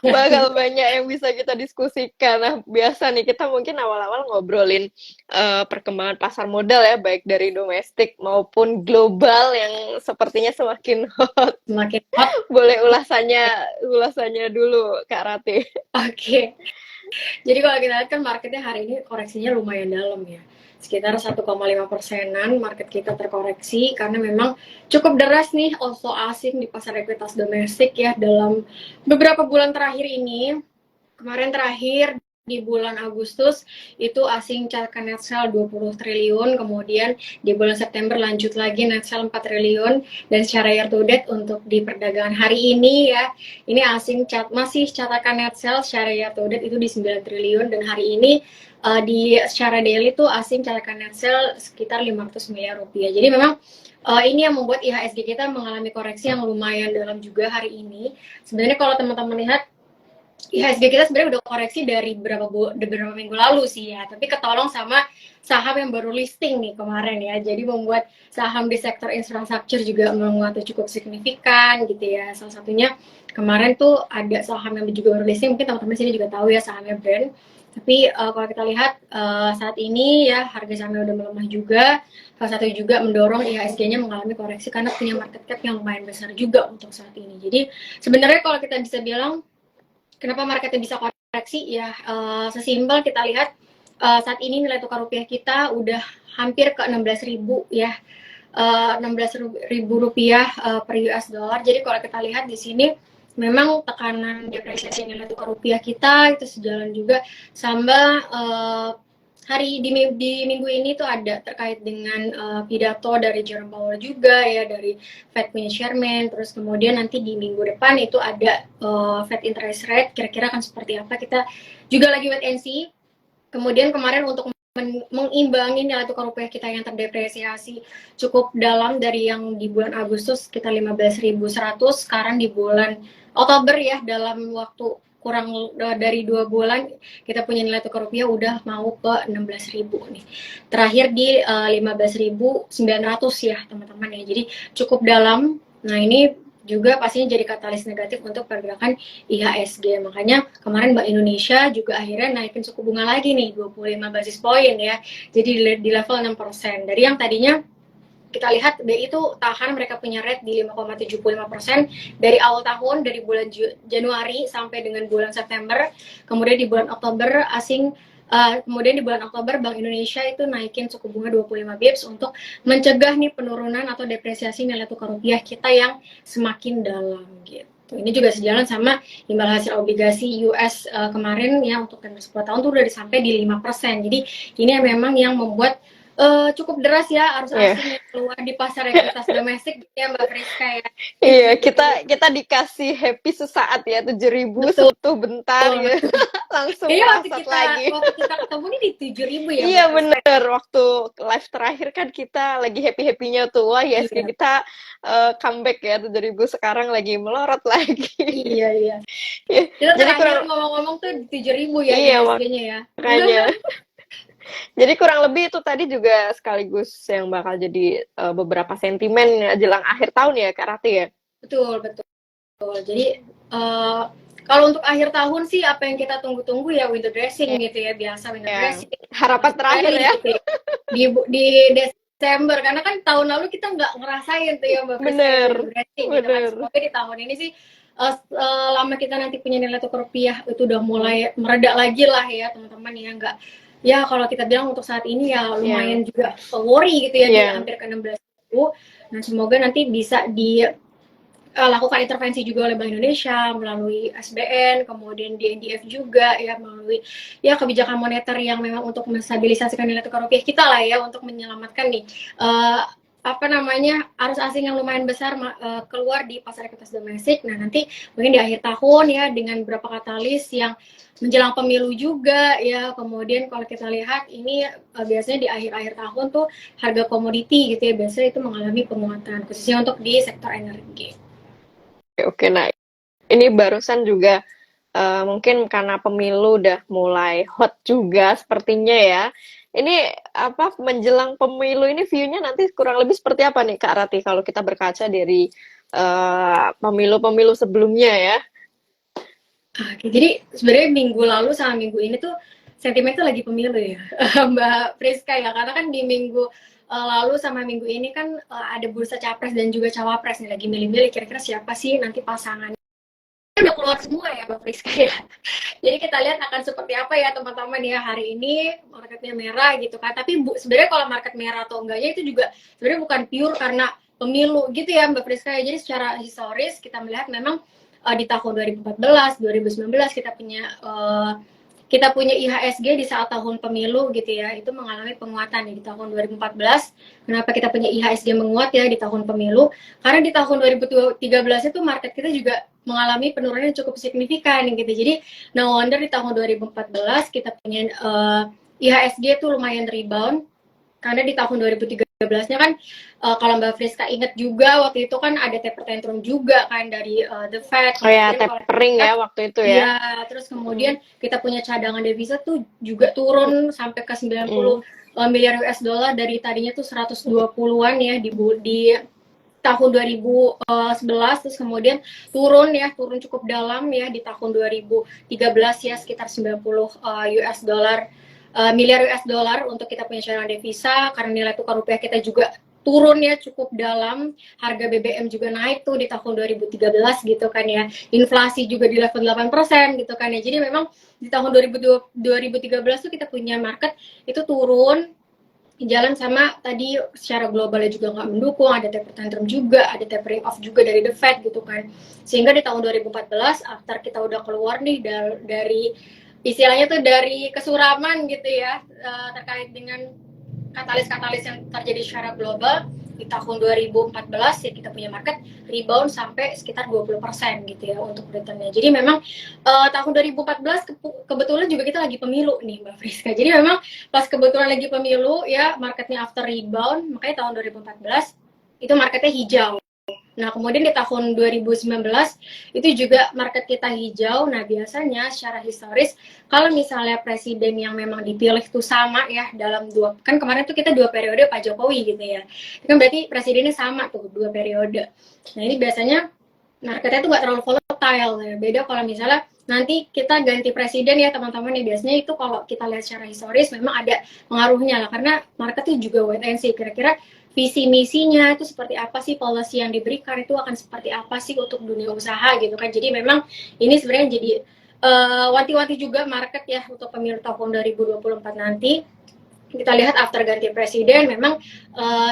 bakal banyak yang bisa kita diskusikan. Nah, biasa nih kita mungkin awal-awal ngobrolin perkembangan pasar modal ya, baik dari domestik maupun global yang sepertinya semakin hot. Semakin hot. Boleh ulasannya dulu, Kak Rati. Oke. Jadi kalau kita lihat kan marketnya hari ini koreksinya lumayan dalam ya. Sekitar 1,5%-an market kita terkoreksi karena memang cukup deras nih outflow asing di pasar ekuitas domestik ya dalam beberapa bulan terakhir ini. Kemarin terakhir di bulan Agustus itu asing catatkan net sale 20 triliun, kemudian di bulan September lanjut lagi net sale 4 triliun, dan secara year to date untuk di perdagangan hari ini ya, ini asing masih catatkan net sale secara year to date itu di 9 triliun, dan hari ini di secara daily tuh asing catatkan net sale sekitar 500 miliar rupiah. Jadi memang ini yang membuat IHSG kita mengalami koreksi yang lumayan dalam juga hari ini. Sebenarnya kalau teman-teman lihat IHSG kita sebenarnya udah koreksi dari beberapa minggu lalu sih ya, tapi ketolong sama saham yang baru listing nih kemarin ya, jadi membuat saham di sektor infrastruktur juga menguat cukup signifikan gitu ya. Salah satunya kemarin tuh ada saham yang juga baru listing, mungkin teman-teman sini juga tahu ya sahamnya Brand. Tapi kalau kita lihat saat ini ya harga sahamnya udah melemah juga. Salah satu juga mendorong IHSG-nya mengalami koreksi karena punya market cap yang lumayan besar juga untuk saat ini. Jadi sebenarnya kalau kita bisa bilang kenapa marketnya bisa koreksi ya, sesimpel kita lihat saat ini nilai tukar rupiah kita udah hampir ke 16.000 ya, 16.000 rupiah per US dollar. Jadi kalau kita lihat di sini memang tekanan depresiasi nilai tukar rupiah kita itu sejalan juga sama hari di minggu ini tuh ada terkait dengan pidato dari Jerome Powell juga ya, dari Fed punya chairman, terus kemudian nanti di minggu depan itu ada Fed interest rate, kira-kira akan seperti apa, kita juga lagi wait and see. Kemudian kemarin untuk mengimbangi nilai tukar rupiah kita yang terdepresiasi cukup dalam dari yang di bulan Agustus kita 15.100, sekarang di bulan Oktober ya dalam waktu kurang dari 2 bulan kita punya nilai tukar rupiah udah mau ke 16.000 nih. Terakhir di 15.900 ya teman-teman ya. Jadi cukup dalam. Nah ini juga pastinya jadi katalis negatif untuk pergerakan IHSG. Makanya kemarin Bank Indonesia juga akhirnya naikin suku bunga lagi nih 25 basis poin ya. Jadi di level 6%. Dari yang tadinya kita lihat BI itu tahan, mereka punya rate di 5,75% dari awal tahun, dari bulan Januari sampai dengan bulan September. Kemudian di bulan Oktober kemudian di bulan Oktober Bank Indonesia itu naikin suku bunga 25 bips untuk mencegah nih penurunan atau depresiasi nilai tukar rupiah kita yang semakin dalam gitu. Ini juga sejalan sama imbal hasil obligasi US kemarin ya, untuk tenor 10 tahun tuh udah sampai di 5%. Jadi ini memang yang membuat cukup deras ya arus Iya. asing yang keluar di pasar ekuitas domestik gitu ya Mbak Friska ya. Iya, kita dikasih happy sesaat ya, 7.000 Betul, sebutuh bentar gitu. betul. Langsung Kayaknya merosot lagi. waktu kita ketemu nih di 7.000 ya Iya Mbak Friska. bener, waktu live terakhir kan kita lagi happy-happynya tuh, wah ISG Iya, kita comeback ya, 7.000 sekarang lagi melorot lagi. iya, iya. Ya, Kita jadi terakhir kurang, ngomong-ngomong tuh di 7.000 ya iya IHSG-nya ya. makanya. Jadi kurang lebih itu tadi juga sekaligus yang bakal jadi beberapa sentimen ya, jelang akhir tahun ya Kak Rati ya. Betul, betul. Jadi kalau untuk akhir tahun sih apa yang kita tunggu-tunggu ya window dressing Iya, gitu ya, biasa window ya. dressing, Harapan terakhir rally ya. gitu ya. Di Desember, karena kan tahun lalu kita nggak ngerasain tuh ya Mbak Friska ya window Bener, dressing gitu kan. bener. Semoga di tahun ini sih lama kita nanti punya nilai tukar rupiah itu udah mulai mereda lagi lah ya teman-teman ya, nggak ya kalau kita bilang untuk saat ini ya Ya, lumayan juga worry gitu ya di ya. hampir ke 16.000. Nah semoga nanti bisa di lakukan intervensi juga oleh Bank Indonesia melalui SBN, kemudian di NDF juga ya, melalui ya kebijakan moneter yang memang untuk menstabilisasikan nilai tukar rupiah kita lah ya, untuk menyelamatkan nih apa namanya arus asing yang lumayan besar keluar di pasar ekuitas domestik. Nah nanti mungkin di akhir tahun ya dengan beberapa katalis yang menjelang pemilu juga ya, kemudian kalau kita lihat ini biasanya di akhir-akhir tahun tuh harga komoditi gitu ya biasanya itu mengalami penguatan khususnya untuk di sektor energi. Oke, nah ini barusan juga mungkin karena pemilu udah mulai hot juga sepertinya ya. Ini apa menjelang pemilu ini view-nya nanti kurang lebih seperti apa nih Kak Rati kalau kita berkaca dari pemilu-pemilu sebelumnya ya? Oke, jadi sebenarnya minggu lalu sama minggu ini tuh sentimen tuh lagi pemilu ya, Mbak Priska ya, karena kan di minggu lalu sama minggu ini kan ada bursa capres dan juga cawapres nih lagi milih-milih kira-kira siapa sih nanti pasangan udah keluar semua ya Mbak Priska ya. Jadi kita lihat akan seperti apa ya teman-teman ya hari ini marketnya merah gitu kan. Tapi sebenarnya kalau market merah atau enggaknya itu juga sebenarnya bukan pure karena pemilu gitu ya Mbak Priska ya. Jadi secara historis kita melihat memang di tahun 2014, 2019 kita punya IHSG di saat tahun pemilu gitu ya, itu mengalami penguatan di tahun 2014. Kenapa kita punya IHSG menguat ya di tahun pemilu? Karena di tahun 2013 itu market kita juga mengalami penurunan yang cukup signifikan gitu. Jadi no wonder di tahun 2014 kita punya IHSG itu lumayan rebound karena di tahun 2013-nya kan kalau Mbak Friska ingat juga waktu itu kan ada taper tantrum juga kan dari The Fed. Oh ya, Kemudian kalau tapering ya waktu itu ya. iya, terus kemudian kita punya cadangan devisa tuh juga turun sampai ke 90 miliar US dollar dari tadinya tuh 120-an ya di tahun 2011, terus kemudian turun cukup dalam ya di tahun 2013 ya sekitar 90 US dollar miliar US dollar untuk kita punya cadangan devisa karena nilai tukar rupiah kita juga turun ya cukup dalam, harga BBM juga naik tuh di tahun 2013 gitu kan ya, inflasi juga di level 8% gitu kan ya. Jadi memang di tahun 2013 tuh kita punya market itu turun jalan sama tadi secara globalnya juga nggak mendukung, ada taper tantrum juga, ada tapering off juga dari The Fed gitu kan. Sehingga di tahun 2014 after kita udah keluar nih dari istilahnya tuh dari kesuraman gitu ya terkait dengan katalis-katalis yang terjadi secara global di tahun 2014 ya kita punya market rebound sampai sekitar 20% gitu ya untuk returnnya. Jadi memang tahun 2014 kebetulan juga kita lagi pemilu nih Mbak Friska. Jadi memang pas kebetulan lagi pemilu ya marketnya after rebound, makanya tahun 2014 itu marketnya hijau. Nah, kemudian di tahun 2019 itu juga market kita hijau. Nah, biasanya secara historis kalau misalnya presiden yang memang dipilih itu sama ya dalam kan kemarin tuh kita 2 periode Pak Jokowi gitu ya. Itu kan berarti presidennya sama tuh 2 periode. Nah, ini biasanya marketnya tuh nggak terlalu volatile ya. Beda kalau misalnya nanti kita ganti presiden ya teman-teman nih, biasanya itu kalau kita lihat secara historis memang ada pengaruhnya lah karena market tuh juga wait and see kira-kira visi misinya itu seperti apa sih, policy yang diberikan itu akan seperti apa sih untuk dunia usaha gitu kan. Jadi memang ini sebenarnya jadi wanti-wanti juga market ya untuk pemilu tahun 2024 nanti. Kita lihat after ganti presiden memang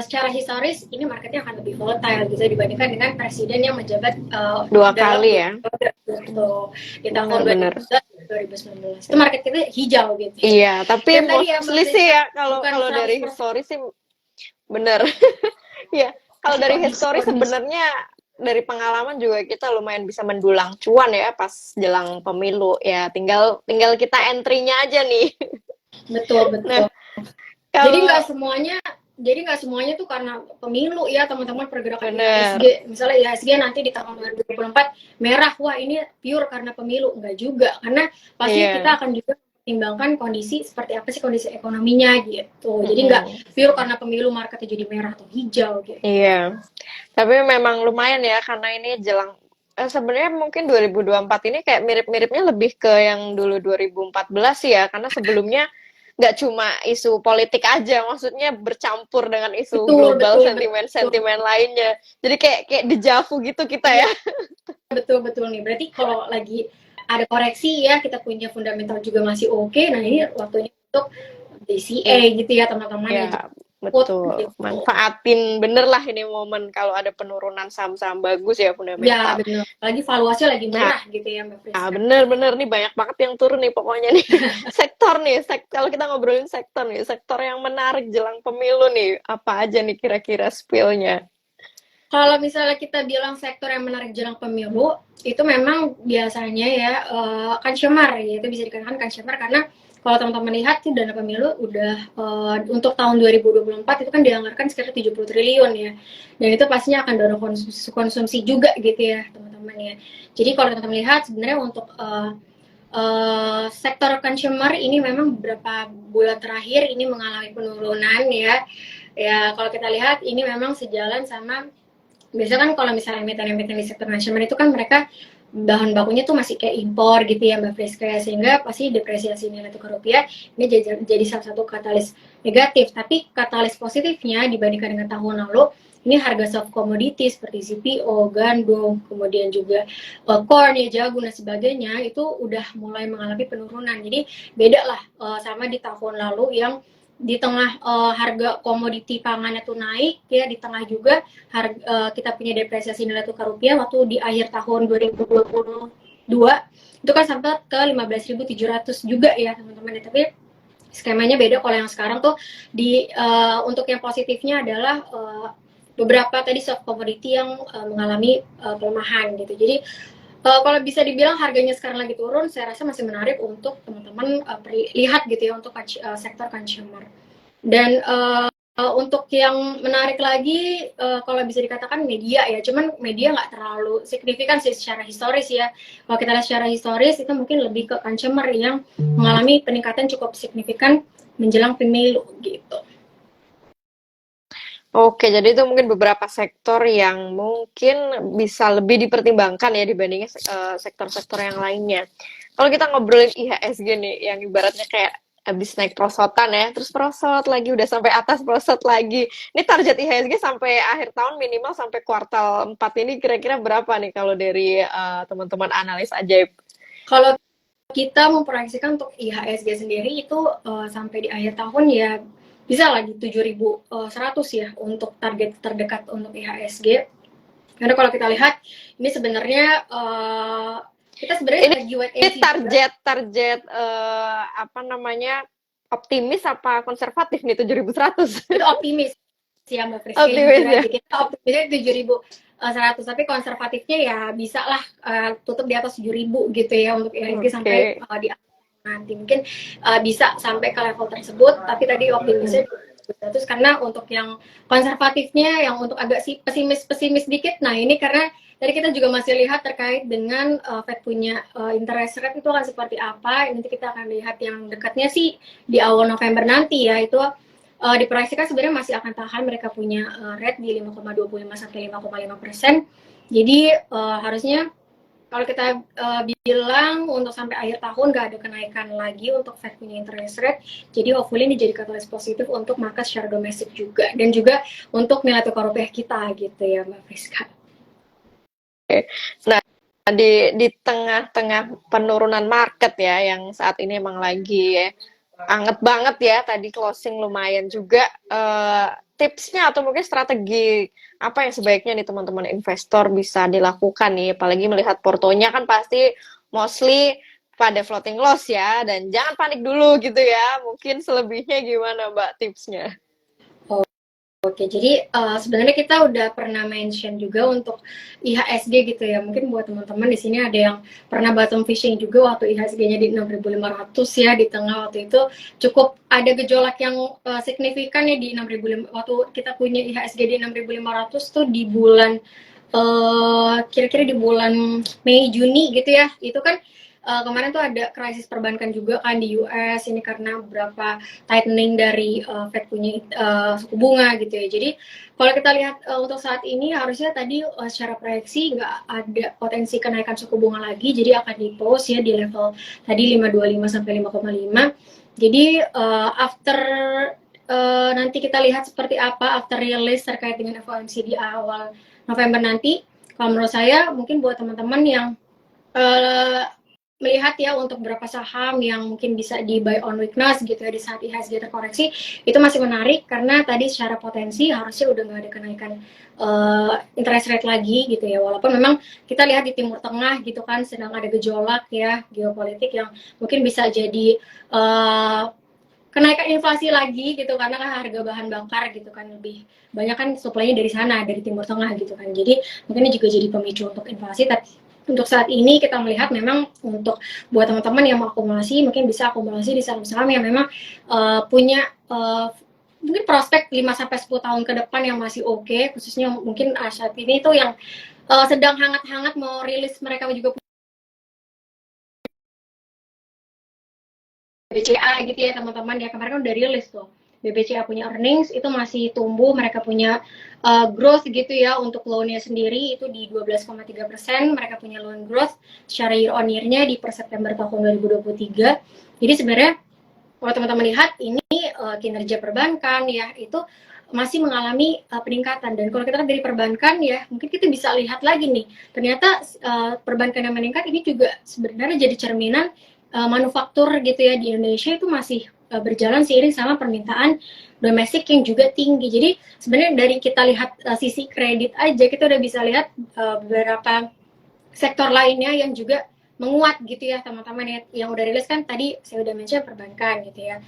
secara historis ini marketnya akan lebih volatile bisa dibandingkan dengan presiden yang menjabat 2 kali ya. Gitu, di tahun Benar-benar. 2019 itu market kita hijau gitu. Iya, tapi Dan tadi ya mostly sih ya kalau bukan dari 100% historis sih bener. Ya, kalau dari histori sebenarnya dari pengalaman juga kita lumayan bisa mendulang cuan ya pas jelang pemilu. Ya, tinggal kita entry-nya aja nih. betul betul. Nah, Jadi nggak kalau semuanya tuh karena pemilu ya teman-teman pergerakan bener, IHSG. Misalnya IHSG nanti di tahun 2024 merah, wah ini pure karena pemilu. Enggak juga, karena pasti iya. kita akan juga pertimbangkan kondisi seperti apa sih kondisi ekonominya gitu. Jadi nggak pure karena pemilu marketnya jadi merah atau hijau gitu. Iya. Tapi memang lumayan ya karena ini jelang sebenarnya mungkin 2024 ini kayak mirip-miripnya lebih ke yang dulu 2014 sih ya, karena sebelumnya nggak cuma isu politik aja, maksudnya bercampur dengan isu Betul, global, betul, betul. sentimen-sentimen lainnya. Jadi kayak dejavu gitu kita ya. Betul nih. Berarti kalau lagi ada koreksi ya, kita punya fundamental juga masih oke. Nah, ini waktunya untuk DCA gitu ya, teman-teman ya. Ya, betul. Gitu. Manfaatin bener lah ini momen kalau ada penurunan saham-saham bagus ya Ya, fundamental. benar. Lagi valuasinya lagi Nah, murah gitu ya, Mbak Friska. bener-bener nih banyak banget yang turun nih pokoknya nih. Kalau kita ngobrolin sektor yang menarik jelang pemilu nih, apa aja nih kira-kira spill-nya? Kalau misalnya kita bilang sektor yang menarik jelang pemilu, itu memang biasanya ya consumer ya, itu bisa dikatakan consumer karena kalau teman-teman lihat tuh dana pemilu udah untuk tahun 2024 itu kan dianggarkan sekitar 70 triliun ya. Dan itu pastinya akan dorong konsumsi juga gitu ya, teman-teman ya. Jadi kalau teman-teman lihat sebenarnya untuk sektor consumer ini memang beberapa bulan terakhir ini mengalami penurunan ya. Ya, kalau kita lihat ini memang sejalan sama biasanya kan kalau misalnya emiten-emiten di sektor consumer itu kan mereka bahan bakunya tuh masih kayak impor gitu ya Mbak Friska, sehingga pasti depresiasi nilai tukar rupiah ini jadi salah satu katalis negatif. Tapi katalis positifnya dibandingkan dengan tahun lalu, ini harga soft commodity seperti CPO, gandum, kemudian juga corn, ya, jagung dan sebagainya itu udah mulai mengalami penurunan. Jadi beda lah sama di tahun lalu yang di tengah harga komoditi pangannya tuh naik ya, di tengah juga kita punya depresiasi nilai tukar rupiah waktu di akhir tahun 2022 itu kan sampai ke 15.700 juga ya teman-teman. Tapi skemanya beda kalau yang sekarang tuh di untuk yang positifnya adalah beberapa tadi soft commodity yang mengalami pelemahan gitu. Jadi kalau bisa dibilang harganya sekarang lagi turun, saya rasa masih menarik untuk teman-teman lihat gitu ya untuk sektor consumer. Dan untuk yang menarik lagi, kalau bisa dikatakan media ya, cuman media nggak terlalu signifikan sih secara historis ya. Kalau kita lihat secara historis, itu mungkin lebih ke consumer yang mengalami peningkatan cukup signifikan menjelang pemilu gitu. Oke, jadi itu mungkin beberapa sektor yang mungkin bisa lebih dipertimbangkan ya dibandingin sektor-sektor yang lainnya. Kalau kita ngobrolin IHSG nih, yang ibaratnya kayak habis naik prosotan ya, terus prosot lagi, udah sampai atas prosot lagi. Ini target IHSG sampai akhir tahun minimal sampai kuartal 4 ini kira-kira berapa nih kalau dari teman-teman analis ajaib? Kalau kita memproyeksikan untuk IHSG sendiri itu sampai di akhir tahun ya bisa lah di 7.100 ya untuk target terdekat untuk IHSG. Karena kalau kita lihat ini sebenarnya kita sebenarnya Ini strategi wait and see target apa namanya, optimis apa konservatif nih 7.100? itu optimis ya Mbak Friska, Optimis jujur ya. aja kita optimisnya 7.100, tapi konservatifnya ya bisa lah tutup di atas 7.000 gitu ya untuk IHSG sampai Oke. di nanti mungkin bisa sampai ke level tersebut, tapi tadi optimisnya 7.100 karena untuk yang konservatifnya yang untuk agak pesimis dikit. Nah ini karena tadi kita juga masih lihat terkait dengan Fed punya interest rate itu akan seperti apa. Nanti kita akan lihat yang dekatnya sih di awal November nanti ya, itu diproyeksikan sebenarnya masih akan tahan, mereka punya rate di 5,25 sampai 5,5%. Jadi harusnya kalau kita bilang untuk sampai akhir tahun nggak ada kenaikan lagi untuk Fed punya interest rate. Jadi hopefully ini jadi katalis positif untuk market secara domestik juga, dan juga untuk nilai tukar rupiah kita gitu ya Mbak Friska. Nah, di tengah-tengah penurunan market ya, yang saat ini emang lagi anget banget ya, tadi closing lumayan juga. Tipsnya atau mungkin strategi apa yang sebaiknya nih teman-teman investor bisa dilakukan nih, apalagi melihat portonya kan pasti mostly pada floating loss ya, dan jangan panik dulu gitu ya. Mungkin selebihnya gimana Mbak tipsnya? Oke, jadi sebenarnya kita udah pernah mention juga untuk IHSG gitu ya. Mungkin buat teman-teman di sini ada yang pernah bottom fishing juga waktu IHSG-nya di 6.500 ya, di tengah waktu itu cukup ada gejolak yang signifikan ya di 6.500. Waktu kita punya IHSG di 6.500 tuh di bulan kira-kira di bulan Mei Juni gitu ya. Itu kan kemarin tuh ada krisis perbankan juga kan di US ini karena beberapa tightening dari Fed punya suku bunga gitu ya. Jadi kalau kita lihat untuk saat ini harusnya tadi secara proyeksi nggak ada potensi kenaikan suku bunga lagi, jadi akan di pause ya di level tadi 5,25 sampai 5,5. Jadi after nanti kita lihat seperti apa after release terkait dengan FOMC di awal November nanti. Kalau menurut saya mungkin buat teman-teman yang melihat ya untuk beberapa saham yang mungkin bisa di buy on weakness gitu ya di saat IHSG terkoreksi, itu masih menarik karena tadi secara potensi harusnya udah nggak ada kenaikan interest rate lagi gitu ya, walaupun memang kita lihat di Timur Tengah gitu kan sedang ada gejolak ya geopolitik yang mungkin bisa jadi kenaikan inflasi lagi gitu karena kan harga bahan bakar gitu kan lebih banyak kan suplainya dari sana, dari Timur Tengah gitu kan, jadi mungkin ini juga jadi pemicu untuk inflasi. Tapi untuk saat ini kita melihat memang untuk buat teman-teman yang mau akumulasi mungkin bisa akumulasi di saham-saham yang memang punya mungkin prospek 5-10 tahun ke depan yang masih oke, khususnya mungkin saat ini tuh yang sedang hangat-hangat mau rilis, mereka juga BCA gitu ya teman-teman ya, kemarin kan udah rilis tuh BBCA punya earnings itu masih tumbuh, mereka punya growth gitu ya untuk loan-nya sendiri itu di 12,3%, mereka punya loan growth secara year on year-nya di per September tahun 2023. Jadi sebenarnya kalau teman-teman lihat ini kinerja perbankan ya itu masih mengalami peningkatan, dan kalau kita lihat dari perbankan ya mungkin kita bisa lihat lagi nih ternyata perbankan yang meningkat ini juga sebenarnya jadi cerminan manufaktur gitu ya di Indonesia itu masih berjalan seiring sama permintaan domestik yang juga tinggi. Jadi sebenarnya dari kita lihat sisi kredit aja kita udah bisa lihat beberapa sektor lainnya yang juga menguat gitu ya teman-teman ya. Yang udah rilis kan tadi saya udah mention perbankan gitu ya.